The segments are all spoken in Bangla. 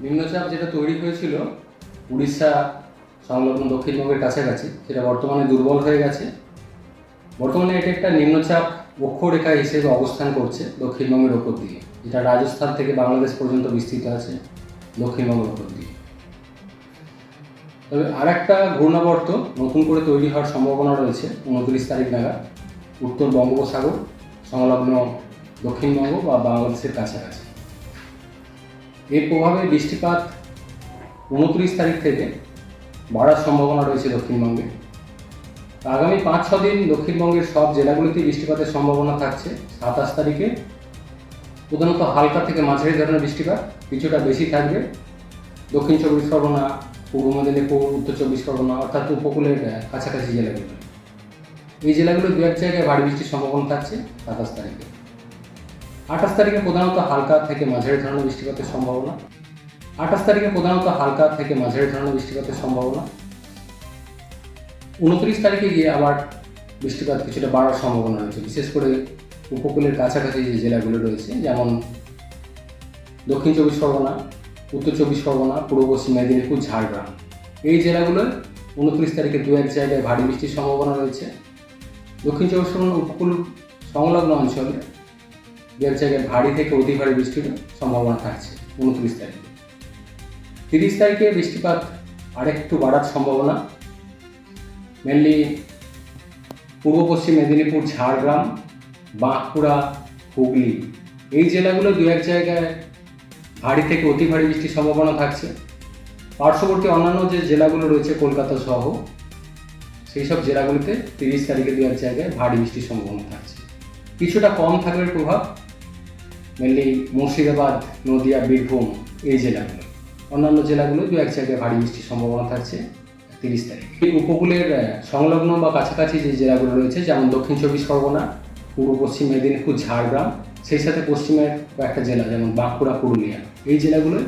নিম্নচাপ যেটা তৈরি হয়েছিল উড়িষ্যা সংলগ্ন দক্ষিণবঙ্গের কাছাকাছি, সেটা বর্তমানে দুর্বল হয়ে গেছে। বর্তমানে এটা একটা নিম্নচাপ অক্ষরেখা হিসেবে অবস্থান করছে দক্ষিণবঙ্গের ওপর দিয়ে, যেটা রাজস্থান থেকে বাংলাদেশ পর্যন্ত বিস্তৃত আছে দক্ষিণবঙ্গের ওপর দিয়ে। তবে আর একটা ঘূর্ণাবর্ত নতুন করে তৈরি হওয়ার সম্ভাবনা রয়েছে 29 তারিখ নাগাদ উত্তর বঙ্গোপসাগর সংলগ্ন দক্ষিণবঙ্গ বা বাংলাদেশের কাছাকাছি। এর প্রভাবে বৃষ্টিপাত 29 তারিখ থেকে বাড়ার সম্ভাবনা রয়েছে দক্ষিণবঙ্গে। আগামী 5-6 দিন দক্ষিণবঙ্গের সব জেলাগুলিতেই বৃষ্টিপাতের সম্ভাবনা থাকছে। 27 তারিখে প্রধানত হালকা থেকে মাঝারি ধরনের বৃষ্টিপাত কিছুটা বেশি থাকবে দক্ষিণ চব্বিশ পরগনা, পূর্ব মেদিনীপুর, উত্তর চব্বিশ পরগনা অর্থাৎ উপকূলের কাছাকাছি জেলাগুলো। এই জেলাগুলো দু এক জায়গায় ভারী বৃষ্টির সম্ভাবনা থাকছে 27 তারিখে। 28 তারিখে প্রধানত হালকা থেকে মাঝারি ধরনের বৃষ্টিপাতের সম্ভাবনা। 28 তারিখে প্রধানত হালকা থেকে মাঝারি ধরনের বৃষ্টিপাতের সম্ভাবনা। 29 তারিখে গিয়ে আবার বৃষ্টিপাত কিছুটা বাড়ার সম্ভাবনা রয়েছে, বিশেষ করে উপকূলের কাছাকাছি যে জেলাগুলো রয়েছে, যেমন দক্ষিণ চব্বিশ পরগনা, উত্তর চব্বিশ পরগনা, পূর্ব পশ্চিম মেদিনীপুর, ঝাড়গ্রাম। এই জেলাগুলোর 29 তারিখে দু এক জায়গায় ভারী বৃষ্টির সম্ভাবনা রয়েছে। দক্ষিণ চব্বিশ পরগনা উপকূল সংলগ্ন অঞ্চলে দু এক জায়গায় ভারী থেকে অতি ভারী বৃষ্টির সম্ভাবনা থাকছে 29 তারিখে। 30 তারিখে বৃষ্টিপাত আরেকটু বাড়ার সম্ভাবনা, মেনলি পূর্ব পশ্চিম মেদিনীপুর, ঝাড়গ্রাম, বাঁকুড়া, হুগলি এই জেলাগুলো দু এক জায়গায় ভারী থেকে অতি ভারী বৃষ্টির সম্ভাবনা থাকছে। পার্শ্ববর্তী অন্যান্য যে জেলাগুলো রয়েছে কলকাতা সহ সেই সব জেলাগুলিতে 30 তারিখে দু এক জায়গায় ভারী বৃষ্টির সম্ভাবনা থাকছে। কিছুটা কম থাকবে প্রভাব মেনলি মুর্শিদাবাদ, নদিয়া, বীরভূম এই জেলাগুলো। অন্যান্য জেলাগুলো দু এক জায়গায় ভারী বৃষ্টির সম্ভাবনা থাকছে 30 তারিখ। এই উপকূলের সংলগ্ন বা কাছাকাছি যে জেলাগুলো রয়েছে, যেমন দক্ষিণ চব্বিশ পরগনা, পূর্ব পশ্চিম মেদিনীপুর, ঝাড়গ্রাম, সেই সাথে পশ্চিমের কয়েকটা জেলা যেমন বাঁকুড়া, পুরুলিয়া এই জেলাগুলোয়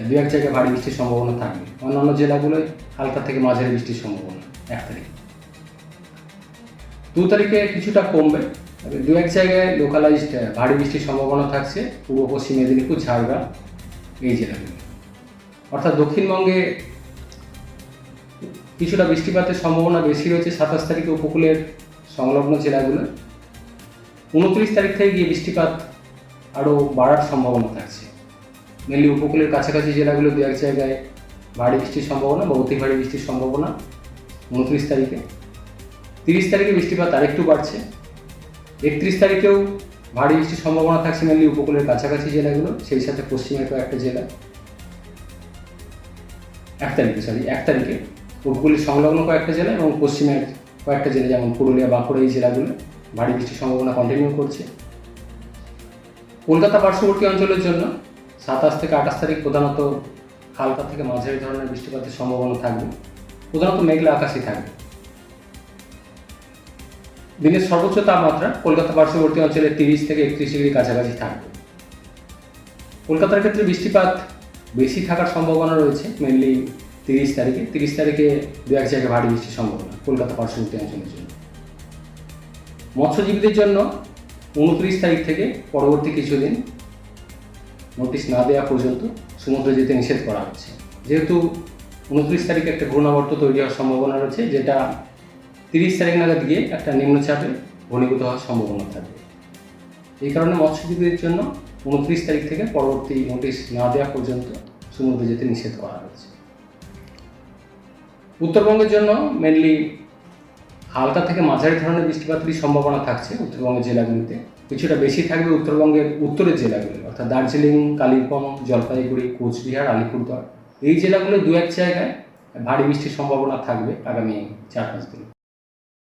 দু এক জায়গায় ভারী বৃষ্টির সম্ভাবনা থাকবে। অন্যান্য জেলাগুলোয় হালকা থেকে মাঝারি বৃষ্টির সম্ভাবনা 1 তারিখ। 2 তারিখে কিছুটা কমবে, তবে দু এক জায়গায় লোকালাইজড ভারী বৃষ্টির সম্ভাবনা থাকছে পূর্ব পশ্চিম মেদিনীপুর, ঝাড়গ্রাম এই জেলাগুলো। অর্থাৎ দক্ষিণবঙ্গে কিছুটা বৃষ্টিপাতের সম্ভাবনা বেশি রয়েছে 27 তারিখে উপকূলের সংলগ্ন জেলাগুলো। 29 তারিখ থেকে গিয়ে বৃষ্টিপাত আরও বাড়ার সম্ভাবনা থাকছে, মেনলি উপকূলের কাছাকাছি জেলাগুলো দু এক জায়গায় ভারী বৃষ্টির সম্ভাবনা বা অতি ভারী বৃষ্টির সম্ভাবনা 29 তারিখে। 30 তারিখে বৃষ্টিপাত আরেকটু বাড়ছে। 31 তারিখেও ভারী বৃষ্টির সম্ভাবনা থাকছে মেনলি উপকূলের কাছাকাছি জেলাগুলো, সেই সাথে পশ্চিমের কয়েকটা জেলা। 1 তারিখে উপকূলের সংলগ্ন কয়েকটা জেলা এবং পশ্চিমের কয়েকটা জেলা যেমন পুরুলিয়া, বাঁকুড়া এই জেলাগুলো ভারী বৃষ্টির সম্ভাবনা কন্টিনিউ করছে। কলকাতা পার্শ্ববর্তী অঞ্চলের জন্য 27 থেকে 28 তারিখ প্রধানত হালকা থেকে মাঝারি ধরনের বৃষ্টিপাতের সম্ভাবনা থাকবে, প্রধানত মেঘলা আকাশই থাকবে। দিনের সর্বোচ্চ তাপমাত্রা কলকাতা পার্শ্ববর্তী অঞ্চলে 30 থেকে 31 ডিগ্রি কাছাকাছি থাকবে। কলকাতার ক্ষেত্রে বৃষ্টিপাত বেশি থাকার সম্ভাবনা রয়েছে মেনলি 30 তারিখে। 30 তারিখে দু এক জায়গায় ভারী বৃষ্টির সম্ভাবনা কলকাতা পার্শ্ববর্তী অঞ্চলের জন্য। মৎস্যজীবীদের জন্য 29 তারিখ থেকে পরবর্তী কিছুদিন নোটিশ না দেওয়া পর্যন্ত সমুদ্রে যেতে নিষেধ করা হচ্ছে, যেহেতু 29 তারিখে একটা ঘূর্ণাবর্ত তৈরি হওয়ার সম্ভাবনা রয়েছে, যেটা 30 তারিখ নাগাদ গিয়ে একটা নিম্নচাপে ঘনীভূত হওয়ার সম্ভাবনা থাকবে। এই কারণে মৎস্যজীবীদের জন্য 29 তারিখ থেকে পরবর্তী নোটিশ না দেওয়া পর্যন্ত সমুদ্রে যেতে নিষেধ করা হয়েছে। উত্তরবঙ্গের জন্য মেনলি হালকা থেকে মাঝারি ধরনের বৃষ্টিপাতেরই সম্ভাবনা থাকছে উত্তরবঙ্গের জেলাগুলিতে। কিছুটা বেশি থাকবে উত্তরবঙ্গের উত্তরের জেলাগুলি, অর্থাৎ দার্জিলিং, কালিম্পং, জলপাইগুড়ি, কোচবিহার, আলিপুরদুয়ার এই জেলাগুলো দু এক জায়গায় ভারী বৃষ্টির সম্ভাবনা থাকবে আগামী 4-5 দিন।